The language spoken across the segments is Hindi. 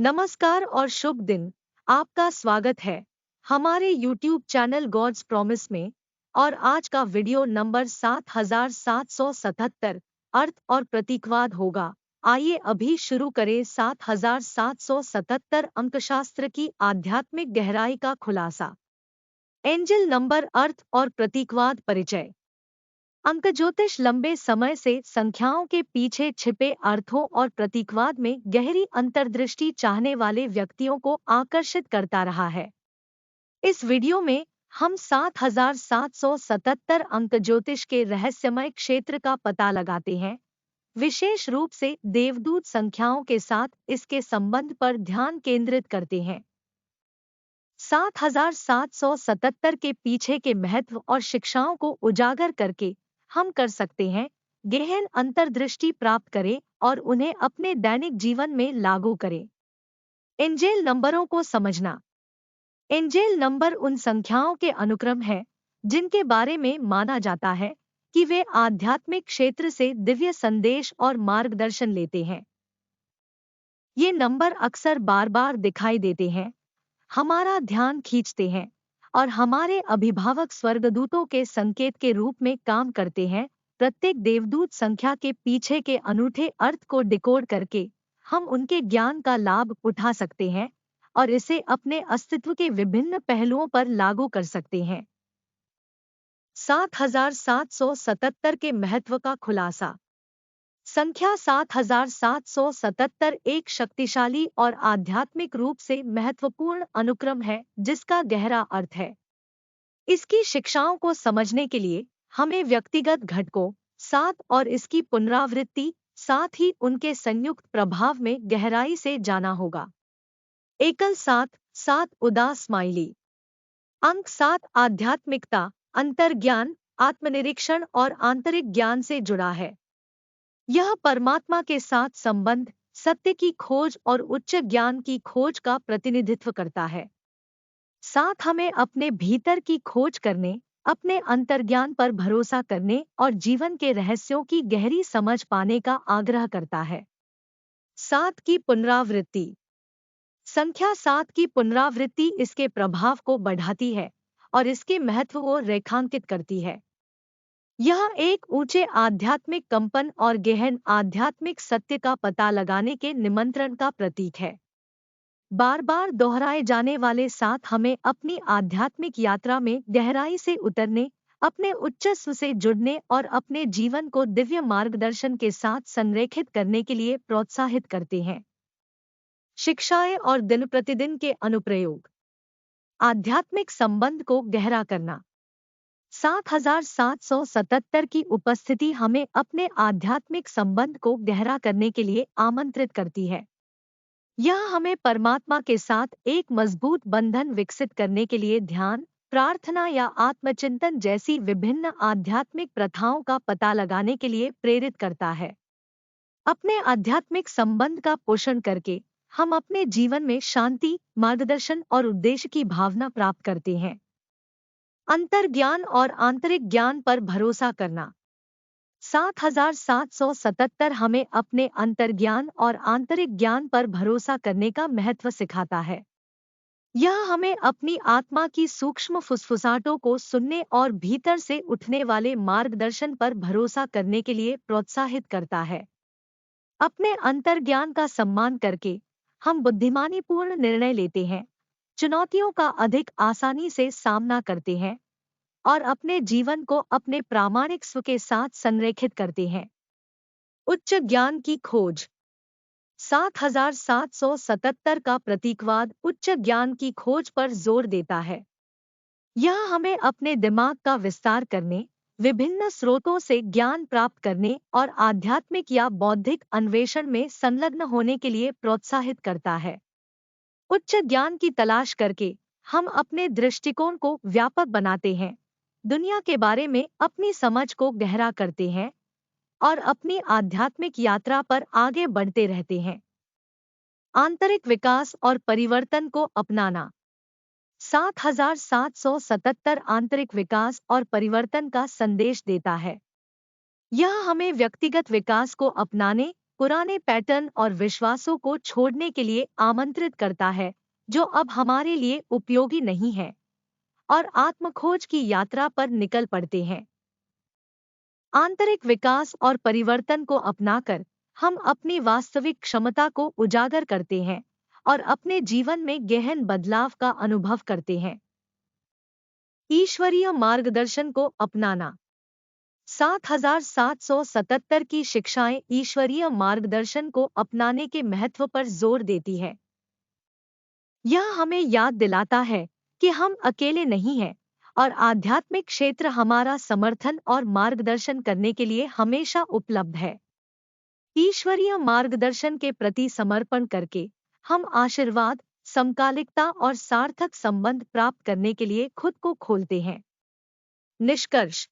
नमस्कार और शुभ दिन। आपका स्वागत है हमारे YouTube चैनल गॉड्स प्रॉमिस में। और आज का वीडियो नंबर 7777 अर्थ और प्रतीकवाद होगा। आइए अभी शुरू करें। 7777 अंकशास्त्र की आध्यात्मिक गहराई का खुलासा। एंजल नंबर, अर्थ और प्रतीकवाद परिचय। अंक ज्योतिष लंबे समय से संख्याओं के पीछे छिपे अर्थों और प्रतीकवाद में गहरी अंतर्दृष्टि चाहने वाले व्यक्तियों को आकर्षित करता रहा है। इस वीडियो में हम 7777 अंक ज्योतिष के रहस्यमय क्षेत्र का पता लगाते हैं। विशेष रूप से देवदूत संख्याओं के साथ इसके संबंध पर ध्यान केंद्रित करते हैं। 7777 के पीछे के महत्व और शिक्षाओं को उजागर करके हम कर सकते हैं गहन अंतर्दृष्टि प्राप्त करें और उन्हें अपने दैनिक जीवन में लागू करें। एंजेल नंबरों को समझना। एंजेल नंबर उन संख्याओं के अनुक्रम है जिनके बारे में माना जाता है कि वे आध्यात्मिक क्षेत्र से दिव्य संदेश और मार्गदर्शन लेते हैं। ये नंबर अक्सर बार बार दिखाई देते हैं, हमारा ध्यान खींचते हैं और हमारे अभिभावक स्वर्गदूतों के संकेत के रूप में काम करते हैं। प्रत्येक देवदूत संख्या के पीछे के अनूठे अर्थ को डिकोड करके हम उनके ज्ञान का लाभ उठा सकते हैं और इसे अपने अस्तित्व के विभिन्न पहलुओं पर लागू कर सकते हैं। 7777 के महत्व का खुलासा। संख्या 7777 एक शक्तिशाली और आध्यात्मिक रूप से महत्वपूर्ण अनुक्रम है जिसका गहरा अर्थ है। इसकी शिक्षाओं को समझने के लिए हमें व्यक्तिगत घटकों 7 और इसकी पुनरावृत्ति, साथ ही उनके संयुक्त प्रभाव में गहराई से जाना होगा। एकल 7 उदास स्माइली। अंक 7 आध्यात्मिकता, अंतर्ज्ञान, आत्मनिरीक्षण और आंतरिक ज्ञान से जुड़ा है। यह परमात्मा के साथ संबंध, सत्य की खोज और उच्च ज्ञान की खोज का प्रतिनिधित्व करता है। साथ हमें अपने भीतर की खोज करने, अपने अंतर्ज्ञान पर भरोसा करने और जीवन के रहस्यों की गहरी समझ पाने का आग्रह करता है। 7 की पुनरावृत्ति। संख्या 7 की पुनरावृत्ति इसके प्रभाव को बढ़ाती है और इसके महत्व को रेखांकित करती है। यह एक ऊंचे आध्यात्मिक कंपन और गहन आध्यात्मिक सत्य का पता लगाने के निमंत्रण का प्रतीक है। बार बार दोहराए जाने वाले 7 हमें अपनी आध्यात्मिक यात्रा में गहराई से उतरने, अपने उच्च स्व से जुड़ने और अपने जीवन को दिव्य मार्गदर्शन के साथ संरेखित करने के लिए प्रोत्साहित करते हैं। शिक्षाएं और दिन प्रतिदिन के अनुप्रयोग। आध्यात्मिक संबंध को गहरा करना। 7777 की उपस्थिति हमें अपने आध्यात्मिक संबंध को गहरा करने के लिए आमंत्रित करती है। यह हमें परमात्मा के साथ एक मजबूत बंधन विकसित करने के लिए ध्यान, प्रार्थना या आत्मचिंतन जैसी विभिन्न आध्यात्मिक प्रथाओं का पता लगाने के लिए प्रेरित करता है। अपने आध्यात्मिक संबंध का पोषण करके हम अपने जीवन में शांति, मार्गदर्शन और उद्देश्य की भावना प्राप्त करते हैं। अंतर्ज्ञान और आंतरिक ज्ञान पर भरोसा करना। 7777 हमें अपने अंतर्ज्ञान और आंतरिक ज्ञान पर भरोसा करने का महत्व सिखाता है। यह हमें अपनी आत्मा की सूक्ष्म फुसफुसाहटों को सुनने और भीतर से उठने वाले मार्गदर्शन पर भरोसा करने के लिए प्रोत्साहित करता है। अपने अंतर्ज्ञान का सम्मान करके हम बुद्धिमानीपूर्ण निर्णय लेते हैं, चुनौतियों का अधिक आसानी से सामना करते हैं और अपने जीवन को अपने प्रामाणिक स्व के साथ संरेखित करते हैं। उच्च ज्ञान की खोज। 7777 का प्रतीकवाद उच्च ज्ञान की खोज पर जोर देता है। यह हमें अपने दिमाग का विस्तार करने, विभिन्न स्रोतों से ज्ञान प्राप्त करने और आध्यात्मिक या बौद्धिक अन्वेषण में संलग्न होने के लिए प्रोत्साहित करता है। उच्च ज्ञान की तलाश करके हम अपने दृष्टिकोण को व्यापक बनाते हैं, दुनिया के बारे में अपनी समझ को गहरा करते हैं और अपनी आध्यात्मिक यात्रा पर आगे बढ़ते रहते हैं। आंतरिक विकास और परिवर्तन को अपनाना। 7777 आंतरिक विकास और परिवर्तन का संदेश देता है। यह हमें व्यक्तिगत विकास को अपनाने, पुराने पैटर्न और विश्वासों को छोड़ने के लिए आमंत्रित करता है जो अब हमारे लिए उपयोगी नहीं है, और आत्मखोज की यात्रा पर निकल पड़ते हैं। आंतरिक विकास और परिवर्तन को अपनाकर हम अपनी वास्तविक क्षमता को उजागर करते हैं और अपने जीवन में गहन बदलाव का अनुभव करते हैं। ईश्वरीय मार्गदर्शन को अपनाना। 7777 की शिक्षाएं ईश्वरीय मार्गदर्शन को अपनाने के महत्व पर जोर देती है। यह हमें याद दिलाता है कि हम अकेले नहीं हैं और आध्यात्मिक क्षेत्र हमारा समर्थन और मार्गदर्शन करने के लिए हमेशा उपलब्ध है। ईश्वरीय मार्गदर्शन के प्रति समर्पण करके हम आशीर्वाद, समकालिकता और सार्थक संबंध प्राप्त करने के लिए खुद को खोलते हैं। निष्कर्ष।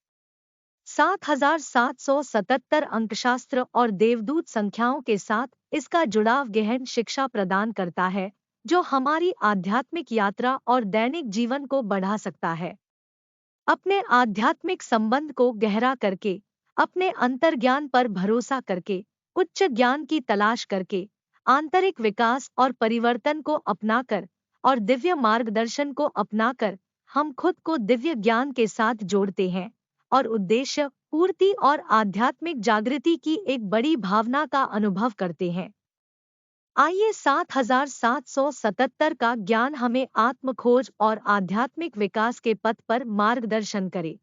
7777 अंकशास्त्र और देवदूत संख्याओं के साथ इसका जुड़ाव गहन शिक्षा प्रदान करता है जो हमारी आध्यात्मिक यात्रा और दैनिक जीवन को बढ़ा सकता है। अपने आध्यात्मिक संबंध को गहरा करके, अपने अंतर्ज्ञान पर भरोसा करके, उच्च ज्ञान की तलाश करके, आंतरिक विकास और परिवर्तन को अपनाकर और दिव्य मार्गदर्शन को अपनाकर हम खुद को दिव्य ज्ञान के साथ जोड़ते हैं और उद्देश्य, पूर्ति और आध्यात्मिक जागृति की एक बड़ी भावना का अनुभव करते हैं। आइए 7777 का ज्ञान हमें आत्मखोज और आध्यात्मिक विकास के पथ पर मार्गदर्शन करे।